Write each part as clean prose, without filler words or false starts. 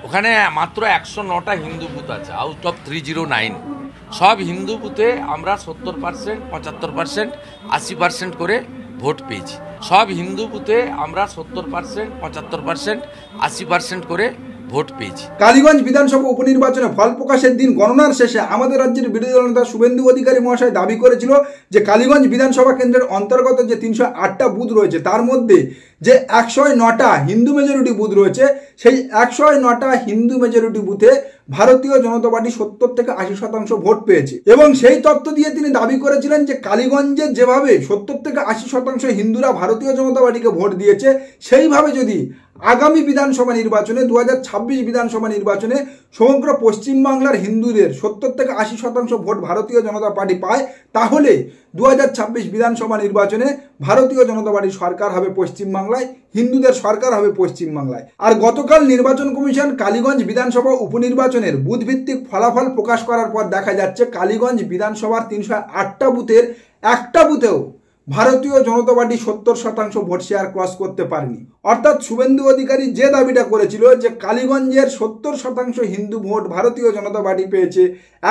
ওখানে মাত্র 109টা হিন্দু বুথ আছে আউট অফ 309। সব হিন্দু বুথে আমরা 70%, 75%, 80% করে ভোট পেয়েছি। সব হিন্দু বুথে আমরা 70%, 75%, 80% করে ভোট পেয়েছি। কালীগঞ্জ বিধানসভা উপনির্বাচনে ফল প্রকাশের দিন গণনার শেষে আমাদের রাজ্যের বিরোধী দলনেতা শুভেন্দু অধিকারী মহাশয় দাবি করেছিল যে কালীগঞ্জ বিধানসভা কেন্দ্রের অন্তর্গত যে 308টা বুথ রয়েছে তার মধ্যে যে 109টা হিন্দু মেজরিটি বুথ রয়েছে সেই 109টা হিন্দু মেজরিটি বুথে ভারতীয় জনতা পার্টি 70 থেকে 80% ভোট পেয়েছে। এবং সেই তথ্য দিয়ে তিনি দাবি করেছিলেন যে কালীগঞ্জে যেভাবে 70 থেকে 80% হিন্দুরা ভারতীয় জনতা পার্টিকে ভোট দিয়েছে সেইভাবে যদি আগামী বিধানসভা নির্বাচনে 2026 বিধানসভা নির্বাচনে সমগ্র পশ্চিমবাংলার হিন্দুদের 70 থেকে 80% ভোট ভারতীয় জনতা পার্টি পায় তাহলে 2026 বিধানসভা নির্বাচনে ভারতীয় জনতা পার্টির সরকার হবে পশ্চিমবাংলায়, হিন্দুদের সরকার হবে পশ্চিমবাংলায়। আর গতকাল নির্বাচন কমিশন কালীগঞ্জ বিধানসভা উপনির্বাচনের বুথভিত্তিক ফলাফল প্রকাশ করার পর দেখা যাচ্ছে কালীগঞ্জ বিধানসভার 308টা বুথের একটা বুথেও ভারতীয় জনতা পার্টি 70% ভোট শেয়ার ক্রস করতে পারেনি। অর্থাৎ শুভেন্দু অধিকারী যে দাবিটা করেছিল যে কালীগঞ্জের 70% হিন্দু ভোট ভারতীয় জনতা পার্টি পেয়েছে,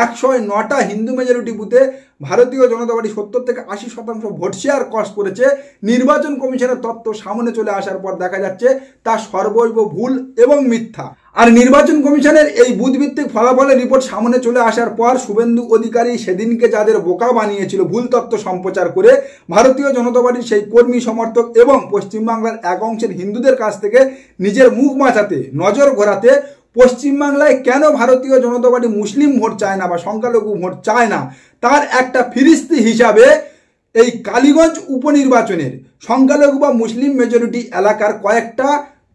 109টা হিন্দু মেজরিটি বুথে ভারতীয় জনতা পার্টি 70 থেকে 80% ভোট শেয়ার ক্রস করেছে, নির্বাচন কমিশনের তথ্য সামনে চলে আসার পর দেখা যাচ্ছে তা সর্বৈব ভুল এবং মিথ্যা। আর নির্বাচন কমিশনের এই বুথভিত্তিক ফলাফলের রিপোর্ট সামনে চলে আসার পর শুভেন্দু অধিকারী সেদিনকে যাদের বোকা বানিয়েছিল ভুল তথ্য সম্প্রচার করে ভারতীয় জনতা পার্টির সেই কর্মী সমর্থক এবং পশ্চিমবাংলার এক অংশের হিন্দুদের কাছ থেকে নিজের মুখ বাঁচাতে, নজর ঘোরাতে পশ্চিমবাংলায় কেন ভারতীয় জনতা পার্টি মুসলিম ভোট চায় না বা সংখ্যালঘু ভোট চায় না তার একটা ফিরিস্তি হিসাবে এই কালীগঞ্জ উপনির্বাচনের সংখ্যালঘু বা মুসলিম মেজরিটি এলাকার কয়েকটা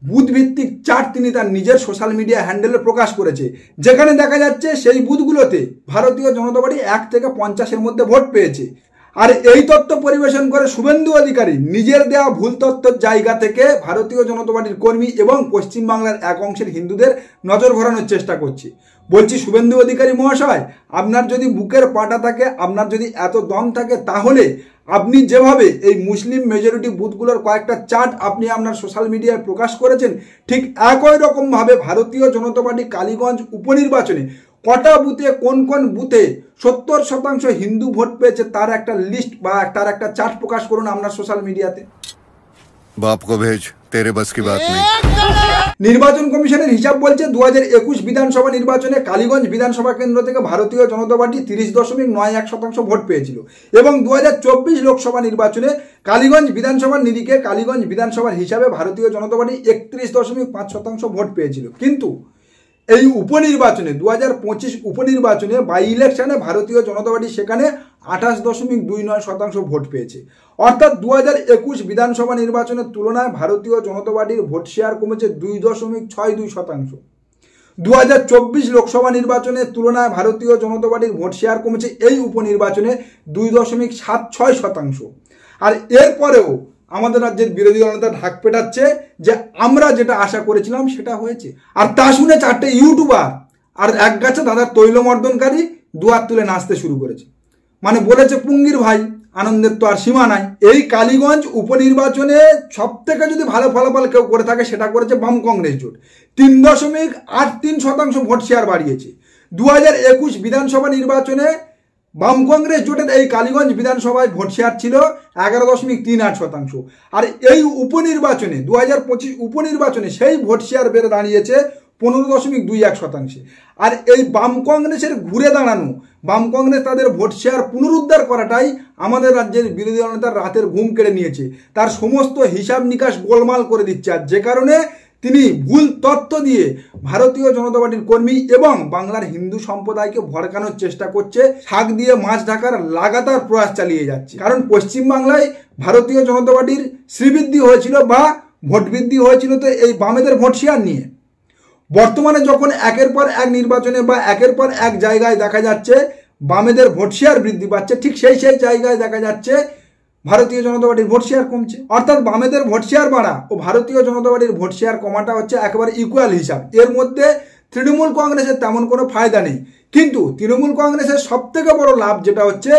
বুথ ভিত্তিক চার্ট তিনি তার নিজের সোশ্যাল মিডিয়া হ্যান্ডেলে প্রকাশ করেছে, যেখানে দেখা যাচ্ছে সেই বুথগুলোতে ভারতীয় জনতা পার্টি 1 থেকে 50-এর মধ্যে ভোট পেয়েছে। আর এই তথ্য পরিবেশন করে শুভেন্দু অধিকারী নিজের দেওয়া ভুল তথ্যের জায়গা থেকে ভারতীয় জনতা পার্টির কর্মী এবং পশ্চিমবাংলার এক অংশের হিন্দুদের নজর ঘোরানোর চেষ্টা করছে। বলছি শুভেন্দু অধিকারী মহাশয়, আপনার যদি বুকের পাটা থাকে, আপনার যদি এত দম থাকে, তাহলে আপনি যেভাবে এই মুসলিম মেজরিটি বুথগুলোর কয়েকটা চার্ট আপনি আপনার সোশ্যাল মিডিয়ায় প্রকাশ করেছেন, ঠিক একই রকমভাবে ভারতীয় জনতা পার্টি কালীগঞ্জ উপনির্বাচনে কটা বুথে কোন কোন বুথে 70% হিন্দু ভোট পেয়েছে তার একটা লিস্ট বা তার একটা চার্ট প্রকাশ করুন আপনার সোশ্যাল মিডিয়াতে। বাপ কো ভেজ, তেরে বাস কি বাত নেই। নির্বাচন কমিশনের হিসাব বলছে 2021 বিধানসভা নির্বাচনে কালীগঞ্জ বিধানসভা কেন্দ্র থেকে ভারতীয় জনতা পার্টি 30.91% ভোট পেয়েছিল এবং 2024 লোকসভা নির্বাচনে কালীগঞ্জ বিধানসভার নিরিখে কালীগঞ্জ বিধানসভার হিসাবে ভারতীয় জনতা পার্টি 31.5% ভোট পেয়েছিল। কিন্তু এই উপনির্বাচনে 2025 উপনির্বাচনে বাই ইলেকশনে ভারতীয় জনতা পার্টি সেখানে 28.29% ভোট পেয়েছে। অর্থাৎ 2021 বিধানসভা নির্বাচনের তুলনায় ভারতীয় জনতা পার্টির ভোট শেয়ার কমেছে 2.62%। 2024 লোকসভা নির্বাচনের তুলনায় ভারতীয় জনতা পার্টির ভোট শেয়ার কমেছে এই উপনির্বাচনে 2.76%। আর এরপরেও আমাদের রাজ্যের বিরোধী দলনেতা ঢাক পেটাচ্ছে যে আমরা যেটা আশা করেছিলাম সেটা হয়েছে। আর তা শুনে 4টে ইউটিউবার আর এক গাছে দাদার তৈলমর্দনকারী দুয়ার তুলে নাচতে শুরু করেছে। মানে বলেছে পুঙ্গির ভাই, আনন্দের তো আর সীমা নাই। এই কালীগঞ্জ উপনির্বাচনে সব থেকে যদি ভালো ফলাফল কেউ করে থাকে সেটা করেছে বাম কংগ্রেস জোট। 3.83% ভোট শেয়ার বাড়িয়েছে। 2021 বিধানসভা নির্বাচনে বাম কংগ্রেস জোটের এই কালীগঞ্জ বিধানসভায় ভোট শেয়ার ছিল 11.38%। আর এই উপনির্বাচনে 2025 উপনির্বাচনে সেই ভোট শেয়ার বেড়ে দাঁড়িয়েছে 15.21%। আর এই বাম কংগ্রেসের ঘুরে দাঁড়ানো, বাম কংগ্রেস তাদের ভোট শেয়ার পুনরুদ্ধার করাটাই আমাদের রাজ্যের বিরোধী দলনেতার রাতের ঘুম কেড়ে নিয়েছে। তার সমস্ত হিসাব নিকাশ গোলমাল করে দিচ্ছে। আর যে কারণে তিনি ভুল তথ্য দিয়ে ভারতীয় জনতা পার্টির কর্মী এবং বাংলার হিন্দু সম্প্রদায়কে ভড়কানোর চেষ্টা করছে, শাক দিয়ে মাছ ঢাকার লাগাতার প্রয়াস চালিয়ে যাচ্ছে। কারণ পশ্চিমবাংলায় ভারতীয় জনতা পার্টির শ্রীবৃদ্ধি হয়েছিল বা ভোট বৃদ্ধি হয়েছিল তো এই বামেদের ভোট শেয়ার নিয়ে। বর্তমানে যখন একের পর এক নির্বাচনে বা একের পর এক জায়গায় দেখা যাচ্ছে বামেদের ভোট শেয়ার বৃদ্ধি পাচ্ছে, ঠিক সেই জায়গায় দেখা যাচ্ছে ভারতীয় জনতা পার্টির ভোট শেয়ার কমছে। অর্থাৎ বামেদের ভোট শেয়ার বাড়া ও ভারতীয় জনতা পার্টির ভোট শেয়ার কমাটা হচ্ছে একেবারে ইকুয়াল হিসাব। এর মধ্যে তৃণমূল কংগ্রেসের তেমন কোনো ফায়দা নেই। কিন্তু তৃণমূল কংগ্রেসের সব থেকে বড় লাভ যেটা হচ্ছে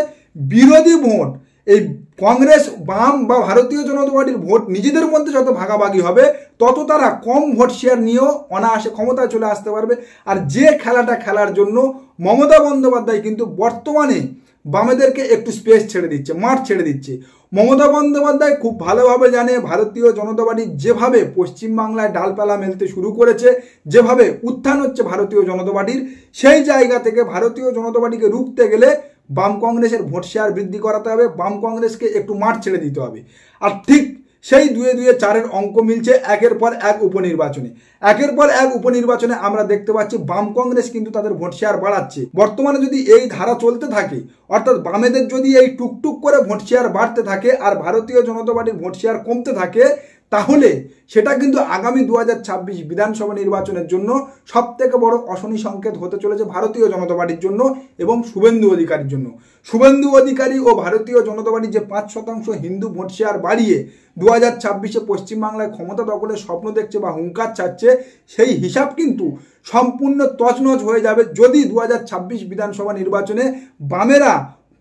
বিরোধী ভোট, এই কংগ্রেস, বাম বা ভারতীয় জনতা পার্টির ভোট নিজেদের মধ্যে যত ভাগাভাগি হবে তত তারা কম ভোট শেয়ার নিয়েও অনায়াসে ক্ষমতায় চলে আসতে পারবে। আর যে খেলাটা খেলার জন্য মমতা বন্দ্যোপাধ্যায় কিন্তু বর্তমানে বামেদেরকে একটু স্পেস ছেড়ে দিচ্ছে, মাঠ ছেড়ে দিচ্ছে। মমতা বন্দ্যোপাধ্যায় খুব ভালোভাবে জানে ভারতীয় জনতা পার্টি যেভাবে পশ্চিমবাংলায় ডালপালা মেলতে শুরু করেছে, যেভাবে উত্থান হচ্ছে ভারতীয় জনতা পার্টির, সেই জায়গা থেকে ভারতীয় জনতা পার্টিকে রুখতে গেলে বাম কংগ্রেসের ভোট শেয়ার বৃদ্ধি করাতে হবে, বাম কংগ্রেসকে একটু মাঠ ছেড়ে দিতে হবে। আর ঠিক সেই 2-2-4-এর অঙ্ক মিলছে একের পর এক উপনির্বাচনে। একের পর এক উপনির্বাচনে আমরা দেখতে পাচ্ছি বাম কংগ্রেস কিন্তু তাদের ভোট শেয়ার বাড়াচ্ছে। বর্তমানে যদি এই ধারা চলতে থাকে, অর্থাৎ বামেদের যদি এই টুকটুক করে ভোট শেয়ার বাড়তে থাকে আর ভারতীয় জনতা পার্টির ভোট শেয়ার কমতে থাকে, তাহলে সেটা কিন্তু আগামী 2026 বিধানসভা নির্বাচনের জন্য সবথেকে বড় অশনি সংকেত হতে চলেছে ভারতীয় জনতা পার্টির জন্য এবং শুভেন্দু অধিকারীর জন্য। শুভেন্দু অধিকারী ও ভারতীয় জনতা পার্টি যে 5% হিন্দু ভোট শেয়ার বাড়িয়ে 2026-এ পশ্চিমবাংলায় ক্ষমতা দখলের স্বপ্ন দেখছে বা হুঙ্কার ছাড়ছে, সেই হিসাব কিন্তু সম্পূর্ণ তছনছ হয়ে যাবে যদি 2026 বিধানসভা নির্বাচনে বামেরা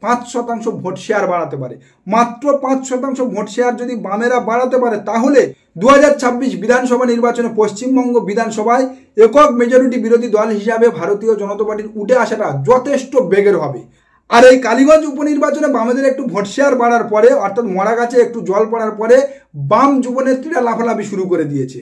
5% ভোট শেয়ার বাড়াতে পারে। মাত্র 5% ভোট শেয়ার যদি বামেরা বাড়াতে পারে, তাহলে 2026 বিধানসভা নির্বাচনে পশ্চিমবঙ্গ বিধানসভায় একক মেজরিটি বিরোধী দল হিসাবে ভারতীয় জনতা পার্টির উঠে আসাটা যথেষ্ট বেগের হবে। আর এই কালীগঞ্জ উপনির্বাচনে বামেদের একটু ভোট শেয়ার বাড়ার পরে, অর্থাৎ মরা গাছে একটু জল পড়ার পরে বাম যুবনেত্রীরা লাফালাফি শুরু করে দিয়েছে।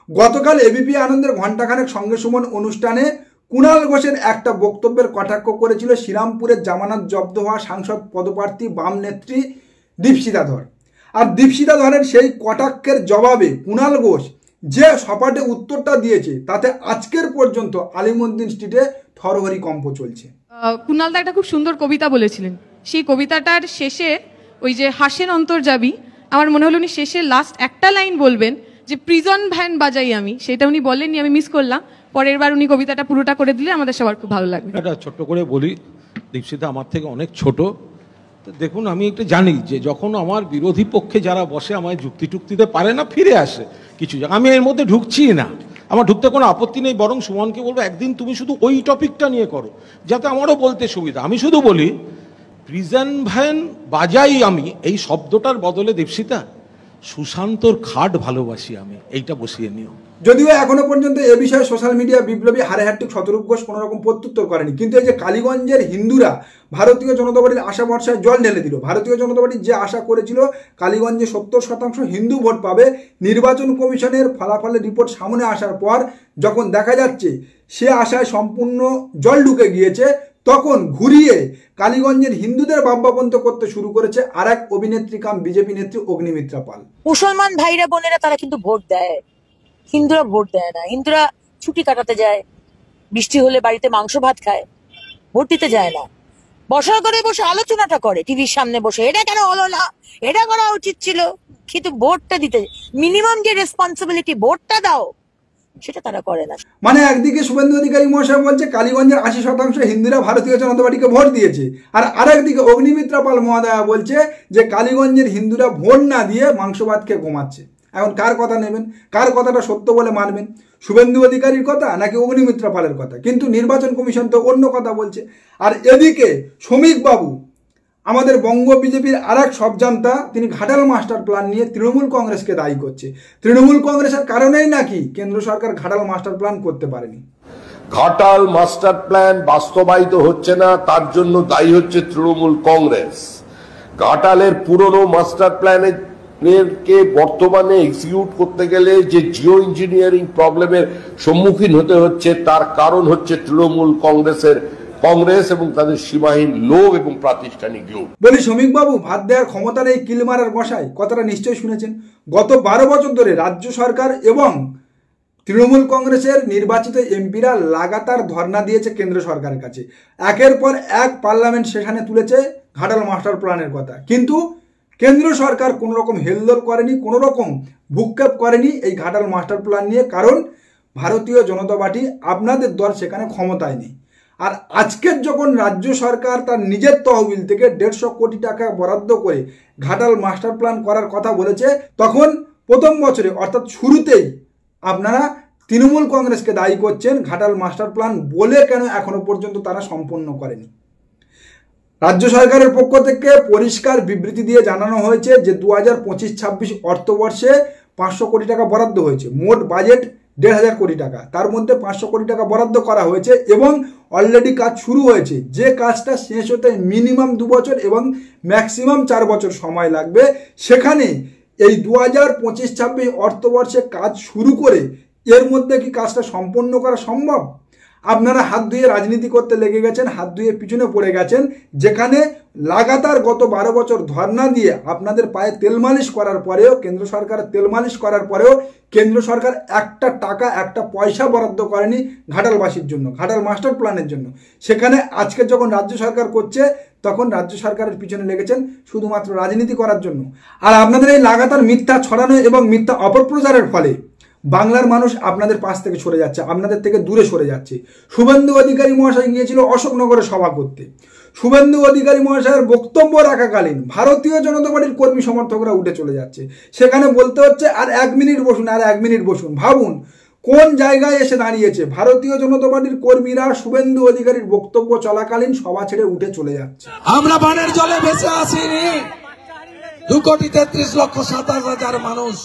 গতকাল এবিপি আনন্দের ঘণ্টাখানেক সঙ্গে সুমন অনুষ্ঠানে কুণাল ঘোষের একটা বক্তব্যের কটাক্ষ করেছিল শ্রীরামপুরের জামানত জব্দ হওয়া সাংসদ পদপ্রার্থী বাম নেত্রী দীপশিতা ধর। আর দীপশিতা ধরের সেই কটাক্ষের জবাবে কুণাল ঘোষ যে সপাটে উত্তরটা দিয়েছে, তাতে আজকের পর্যন্ত আলিমুদ্দিন স্ট্রিটে থরহরি কম্প চলছে। কুণালদা একটা খুব সুন্দর কবিতা বলেছিলেন, সেই কবিতাটার শেষে ওই যে হাসেন অন্তর্যাবী, আমার মনে হলো উনি শেষে লাস্ট একটা লাইন বলবেন যে প্রিজন ভ্যান বাজাই আমি, সেটা উনি বলেননি, আমি মিস করলাম। পরের বার উনি কবিতাটা পুরোটা করে দিলে আমাদের সবার খুব ভালো লাগবে। এটা ছোট্ট করে বলি, দীপশিতা আমার থেকে অনেক ছোট। তো দেখুন, আমি একটা জানি যে যখন আমার বিরোধী পক্ষে যারা বসে আমায় যুক্তি টুক্তিতে পারে না, ফিরে আসে কিছু, আমি এর মধ্যে ঢুকছি না, আমার ঢুকতে কোনো আপত্তি নেই। বরং সুমনকে বলবো একদিন তুমি শুধু ওই টপিকটা নিয়ে করো, যাতে আমারও বলতে সুবিধা। আমি শুধু বলি প্রিজন ভ্যান বাজাই আমি, এই শব্দটার বদলে দীপশিতা সুশান্তর খাট ভালোবাসি আমি, এইটা বসিয়ে নিও। যদিও এখনো পর্যন্ত এ বিষয়ে সোশ্যাল মিডিয়া বিপ্লবী হারেহাট্টিক শতরূপ ঘোষ কোনো রকম প্রত্যুত্তর করেনি, কিন্তু এই যে কালীগঞ্জের হিন্দুরা ভারতীয় জনতা পার্টির আশা ভরসায় জল ঢেলে দিল। ভারতীয় জনতা পার্টি যে আশা করেছিল কালীগঞ্জে 70% হিন্দু ভোট পাবে, নির্বাচন কমিশনের ফলাফলের রিপোর্ট সামনে আসার পর যখন দেখা যাচ্ছে সে আশায় সম্পূর্ণ জল ঢুকে গিয়েছে, তখন ঘুরিয়ে কালীগঞ্জের হিন্দুদের ভাববাপন্ত করতে শুরু করেছে আর এক অভিনেত্রী কাম বিজেপি নেত্রী অগ্নিমিত্রা পাল। মুসলমান ভাইরা বোনেরা তারা কিন্তু ভোট দেয়, হিন্দুরা ভোট দেয় না। হিন্দুরা ছুটি কাটাতে যায়, বৃষ্টি হলে বাড়িতে মাংস ভাত খায়, ভোট দিতে যায় না। বসার ঘরে বসে আলোচনাটা করে টিভির সামনে বসে, এটা কেন হলো না, এটা করা উচিত ছিল, কিন্তু ভোটটা দিতে মিনিমাম যে রেসপন্সিবিলিটি ভোটটা দাও সেটা তারা করে না। মানে একদিকে শুভেন্দু অধিকারী মহাশয় বলছে কালীগঞ্জের 80% হিন্দুরা ভারতীয় জনতা পার্টিকে ভোট দিয়েছে, আর আরেকদিকে অগ্নিমিত্রা পাল মহোদয়া বলছে যে কালীগঞ্জের হিন্দুরা ভোট না দিয়ে মাংস ভাত খেয়ে ঘুমাচ্ছে। এখন কার কথা নেবেন, কার কথাটা সত্য বলে মানবেন, শুভেন্দু অধিকারীর কথা নাকি অগ্নিমিত্রা পালের কথা? কিন্তু নির্বাচন কমিশন তো অন্য কথা বলছে। আর এদিকে শ্রমিক বাবু, আমাদের বঙ্গ বিজেপির আর এক সবজান্তা, তিনি ঘাটাল মাস্টার প্ল্যান নিয়ে তৃণমূল কংগ্রেসকে দায়ী করছে। তৃণমূল কংগ্রেসের কারণেই নাকি কেন্দ্র সরকার ঘাটাল মাস্টার প্ল্যান করতে পারেনি। ঘাটাল মাস্টার প্ল্যান বাস্তবায়িত হচ্ছে না, তার জন্য দায়ী হচ্ছে তৃণমূল কংগ্রেস। ঘাটালের পুরনো মাস্টার প্ল্যানের কে বর্তমানে এক্সিকিউট করতে গেলে যে জিও ইঞ্জিনিয়ারিং প্রবলেমের সম্মুখীন হতে হচ্ছে, তার কারণ হচ্ছে তৃণমূল কংগ্রেস এবং তাদের সীমাহীন লোভ এবং প্রাতিষ্ঠানিক লোভ। বলি শ্রমিক বাবু, ভাত দেওয়ার ক্ষমতা নেই, কিল মারার বসায়, কথাটা নিশ্চয়ই শুনেছেন। গত 12 বছর ধরে রাজ্য সরকার এবং তৃণমূল কংগ্রেসের নির্বাচিত এমপিরা লাগাতার ধর্ণা দিয়েছে কেন্দ্র সরকারের কাছে। একের পর এক পার্লামেন্ট সেখানে তুলেছে ঘাটাল মাস্টার প্ল্যানের কথা, কিন্তু কেন্দ্র সরকার কোনো রকম হেলদোল করেনি, কোনো রকম ভূক্ষেপ করেনি এই ঘাটাল মাস্টার প্ল্যান নিয়ে, কারণ ভারতীয় জনতা পার্টি আপনাদের দল সেখানে ক্ষমতায় নেই। আর আজকের যখন রাজ্য সরকার তার নিজের তহবিল থেকে 150 কোটি টাকা বরাদ্দ করে ঘাটাল মাস্টার প্ল্যান করার কথা বলেছে, তখন প্রথম বছরে অর্থাৎ শুরুতেই আপনারা তৃণমূল কংগ্রেসকে দায়ী করছেন ঘাটাল মাস্টার প্ল্যান বলে কেন এখনো পর্যন্ত তারা সম্পন্ন করেনি। রাজ্য সরকারের পক্ষ থেকে পরিষ্কার বিবৃতি দিয়ে জানানো হয়েছে যে 2025-26 অর্থবর্ষে 500 কোটি টাকা বরাদ্দ হয়েছে। মোট বাজেট 1,500 কোটি টাকা, তার মধ্যে 500 কোটি টাকা বরাদ্দ করা হয়েছে এবং অলরেডি কাজ শুরু হয়েছে। যে কাজটা শেষ হতে মিনিমাম 2 বছর এবং ম্যাক্সিমাম 4 বছর সময় লাগবে, সেখানে এই 2025-26 অর্থবর্ষে কাজ শুরু করে এর মধ্যে কি কাজটা সম্পন্ন করা সম্ভব? আপনারা হাত ধুয়ে রাজনীতি করতে লেগে গেছেন, হাত ধুয়ে পিছনে পড়ে গেছেন, যেখানে লাগাতার গত 12 বছর ধর্ণা দিয়ে আপনাদের পায়ে তেল মালিশ করার পরেও, কেন্দ্র সরকার তেল মালিশ করার পরেও কেন্দ্র সরকার একটা টাকা একটা পয়সা বরাদ্দ করেনি ঘাটালবাসীর জন্য, ঘাটাল মাস্টার প্ল্যানের জন্য। সেখানে আজকে যখন রাজ্য সরকার করছে তখন রাজ্য সরকারের পিছনে লেগেছেন শুধুমাত্র রাজনীতি করার জন্য। আর আপনাদের এই লাগাতার মিথ্যা ছড়ানো এবং মিথ্যা অপপ্রচারের ফলে বাংলার মানুষ আপনাদের পাশ থেকে সরে যাচ্ছে, আপনাদের থেকে দূরে সরে যাচ্ছে। শুভেন্দু অধিকারী মহাশয় গিয়েছিল অশোকনগরে সভা করতে। শুভেন্দু অধিকারী মহাশয়ের বক্তব্য রাখাকালীন ভারতীয় জনতা পার্টির কর্মী সমর্থকরা উঠে চলে যাচ্ছে। সেখানে বলতে হচ্ছে আর 1 মিনিট বসুন, আর 1 মিনিট বসুন। ভাবুন কোন জায়গায় এসে দাঁড়িয়েছে। ভারতীয় জনতা পার্টির কর্মীরা শুভেন্দু অধিকারীর বক্তব্য চলাকালীন সভা ছেড়ে উঠে চলে যাচ্ছে। আমরা বানের জলে ভেসে আসিনি। 2,33,27,000 মানুষ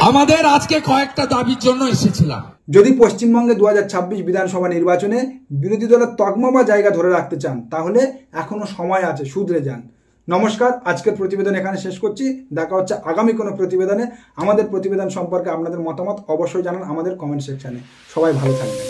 আমাদের আজকে কয়েকটা দাবির জন্য এসেছিলাম। যদি পশ্চিমবঙ্গে 2026 বিধানসভা নির্বাচনে বিরোধী দলের তকমা বা জায়গা ধরে রাখতে চান তাহলে এখনো সময় আছে, শুধরে যান। নমস্কার, আজকের প্রতিবেদন এখানে শেষ করছি। দেখা হচ্ছে আগামী কোনো প্রতিবেদনে। আমাদের প্রতিবেদন সম্পর্কে আপনাদের মতামত অবশ্যই জানান আমাদের কমেন্ট সেকশনে। সবাই ভালো থাকবেন।